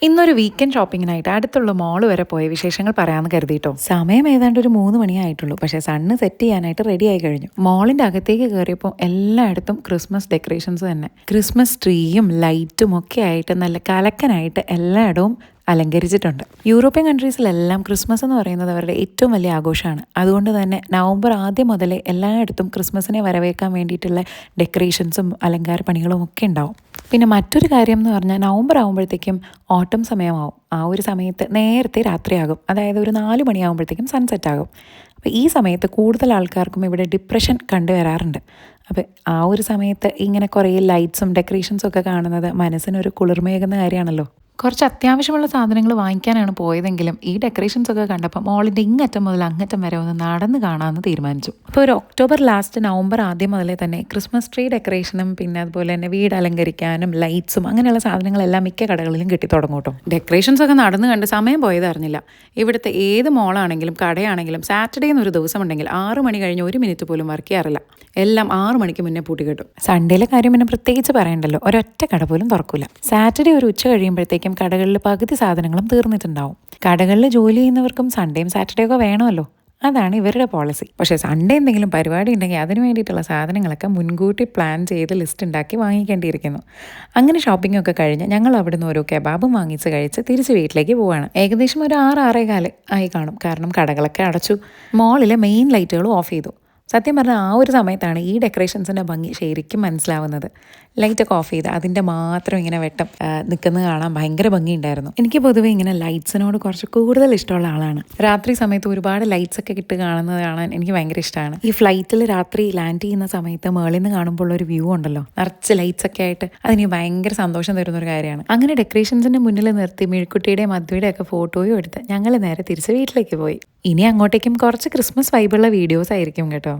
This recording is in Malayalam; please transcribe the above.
ഇന്നൊരു വീക്കെൻഡ് ഷോപ്പിങ്ങിനായിട്ട് അടുത്തുള്ള മോള് വരെ പോയ വിശേഷങ്ങൾ പറയാമെന്ന് കരുതിയിട്ടോ. സമയം ഏതാണ്ട് ഒരു 3 മണിയായിട്ടുള്ളൂ. പക്ഷേ സണ്ണ് സെറ്റ് ചെയ്യാനായിട്ട് റെഡി ആയി കഴിഞ്ഞു. മോളിൻ്റെ അകത്തേക്ക് കയറിയപ്പോൾ എല്ലായിടത്തും ക്രിസ്മസ് ഡെക്കറേഷൻസ് തന്നെ. ക്രിസ്മസ് ട്രീയും ലൈറ്റും ഒക്കെ ആയിട്ട് നല്ല കലക്കനായിട്ട് എല്ലായിടവും അലങ്കരിച്ചിട്ടുണ്ട്. യൂറോപ്യൻ കൺട്രീസിലെല്ലാം ക്രിസ്മസ് എന്ന് പറയുന്നത് അവരുടെ ഏറ്റവും വലിയ ആഘോഷമാണ്. അതുകൊണ്ട് തന്നെ നവംബർ ആദ്യം മുതലേ എല്ലായിടത്തും ക്രിസ്മസിനെ വരവേൽക്കാൻ വേണ്ടിയിട്ടുള്ള ഡെക്കറേഷൻസും അലങ്കാര പണികളും ഒക്കെ ഉണ്ടാവും. പിന്നെ മറ്റൊരു കാര്യം എന്ന് പറഞ്ഞാൽ നവംബർ ആകുമ്പോഴത്തേക്കും ഓട്ടം സമയമാവും. ആ ഒരു സമയത്ത് നേരത്തെ രാത്രിയാകും. അതായത് ഒരു 4 മണിയാകുമ്പോഴത്തേക്കും സൺസെറ്റ് ആകും. അപ്പോൾ ഈ സമയത്ത് കൂടുതൽ ആൾക്കാർക്കും ഇവിടെ ഡിപ്രഷൻ കണ്ടുവരാറുണ്ട്. അപ്പോൾ ആ ഒരു സമയത്ത് ഇങ്ങനെ കുറേ ലൈറ്റ്സും ഡെക്കറേഷൻസും ഒക്കെ കാണുന്നത് മനസ്സിനൊരു കുളിർമയേകുന്ന കാര്യമാണല്ലോ. കുറച്ച് അത്യാവശ്യമുള്ള സാധനങ്ങൾ വാങ്ങിക്കാനാണ് പോയതെങ്കിലും ഈ ഡെക്കറേഷൻസ് ഒക്കെ കണ്ടപ്പോൾ മോളിൻ്റെ ഇങ്ങറ്റം മുതൽ അങ്ങറ്റം വരെ ഒന്ന് നടന്ന് കാണാമെന്ന് തീരുമാനിച്ചു. അപ്പോൾ ഒരു ഒക്ടോബർ ലാസ്റ്റ് നവംബർ ആദ്യം മുതലേ തന്നെ ക്രിസ്മസ് ട്രീ ഡെക്കറേഷനും പിന്നെ അതുപോലെ തന്നെ വീട് അലങ്കരിക്കാനും ലൈറ്റ്സും അങ്ങനെയുള്ള സാധനങ്ങളെല്ലാം മിക്ക കടകളിലും കിട്ടി തുടങ്ങും കേട്ടോ. ഡെക്കറേഷൻസ് ഒക്കെ നടന്ന് കണ്ട് സമയം പോയത് അറിഞ്ഞില്ല. ഇവിടുത്തെ ഏത് മോളാണെങ്കിലും കടയാണെങ്കിലും സാറ്റർഡേ എന്നൊരു ദിവസം ഉണ്ടെങ്കിൽ 6 മണി കഴിഞ്ഞ് 1 മിനിറ്റ് പോലും വർക്ക് ചെയ്യാറില്ല. എല്ലാം 6 മണിക്ക് മുന്നേ പൂട്ടി കിട്ടും. സൺഡേയിലെ കാര്യം പിന്നെ പ്രത്യേകിച്ച് പറയണ്ടല്ലോ, ഒരൊറ്റ കട പോലും തുറക്കില്ല. സാറ്റർഡേ ഒരു ഉച്ച കഴിയുമ്പോഴത്തേക്കും കടകളിൽ പകുതി സാധനങ്ങളും തീർന്നിട്ടുണ്ടാവും. കടകളിൽ ജോലി ചെയ്യുന്നവർക്കും സൺഡേയും സാറ്റർഡേ ഒക്കെ വേണമല്ലോ. അതാണ് ഇവരുടെ പോളിസി. പക്ഷേ സൺഡേ എന്തെങ്കിലും പരിപാടി ഉണ്ടെങ്കിൽ അതിന് വേണ്ടിയിട്ടുള്ള സാധനങ്ങളൊക്കെ മുൻകൂട്ടി പ്ലാൻ ചെയ്ത് ലിസ്റ്റ് ഉണ്ടാക്കി വാങ്ങിക്കേണ്ടിയിരിക്കുന്നു. അങ്ങനെ ഷോപ്പിംഗ് ഒക്കെ കഴിഞ്ഞ് ഞങ്ങൾ അവിടുന്ന് ഓരോ കെബാബും വാങ്ങിച്ച് കഴിച്ച് തിരിച്ച് വീട്ടിലേക്ക് പോവാണ്. ഏകദേശം ഒരു 6-6:15 ആയി കാണും. കാരണം കടകളൊക്കെ അടച്ചു. മോളിലെ മെയിൻ ലൈറ്റുകളും ഓഫ് ചെയ്തു. സത്യം പറഞ്ഞാൽ ആ ഒരു സമയത്താണ് ഈ ഡെക്കറേഷൻസിൻ്റെ ഭംഗി ശരിക്കും മനസ്സിലാവുന്നത്. ലൈറ്റൊക്കെ ഓഫ് ചെയ്ത് അതിൻ്റെ മാത്രം ഇങ്ങനെ വെട്ടം നിൽക്കുന്നത് കാണാൻ ഭയങ്കര ഭംഗിയുണ്ടായിരുന്നു. എനിക്ക് പൊതുവേ ഇങ്ങനെ ലൈറ്റ്സിനോട് കുറച്ച് കൂടുതൽ ഇഷ്ടമുള്ള ആളാണ്. രാത്രി സമയത്ത് ഒരുപാട് ലൈറ്റ്സ് ഒക്കെ ഇട്ട് കാണുന്നത് കാണാൻ എനിക്ക് ഭയങ്കര ഇഷ്ടമാണ്. ഈ ഫ്ലൈറ്റിൽ രാത്രി ലാൻഡ് ചെയ്യുന്ന സമയത്ത് മേളിൽ നിന്ന് കാണുമ്പോൾ ഒരു വ്യൂ ഉണ്ടല്ലോ, നിറച്ച് ലൈറ്റ്സ് ഒക്കെ ആയിട്ട്, അതെനിക്ക് ഭയങ്കര സന്തോഷം തരുന്ന ഒരു കാര്യമാണ്. അങ്ങനെ ഡെക്കറേഷൻസിൻ്റെ മുന്നിൽ നിർത്തി മിഴുക്കുട്ടിയുടെയും മധുവിയുടെ ഒക്കെ ഫോട്ടോയും എടുത്ത് ഞങ്ങൾ നേരെ തിരിച്ച് വീട്ടിലേക്ക് പോയി. ഇനി അങ്ങോട്ടേക്കും കുറച്ച് ക്രിസ്മസ് വൈബുള്ള വീഡിയോസ് ആയിരിക്കും കേട്ടോ.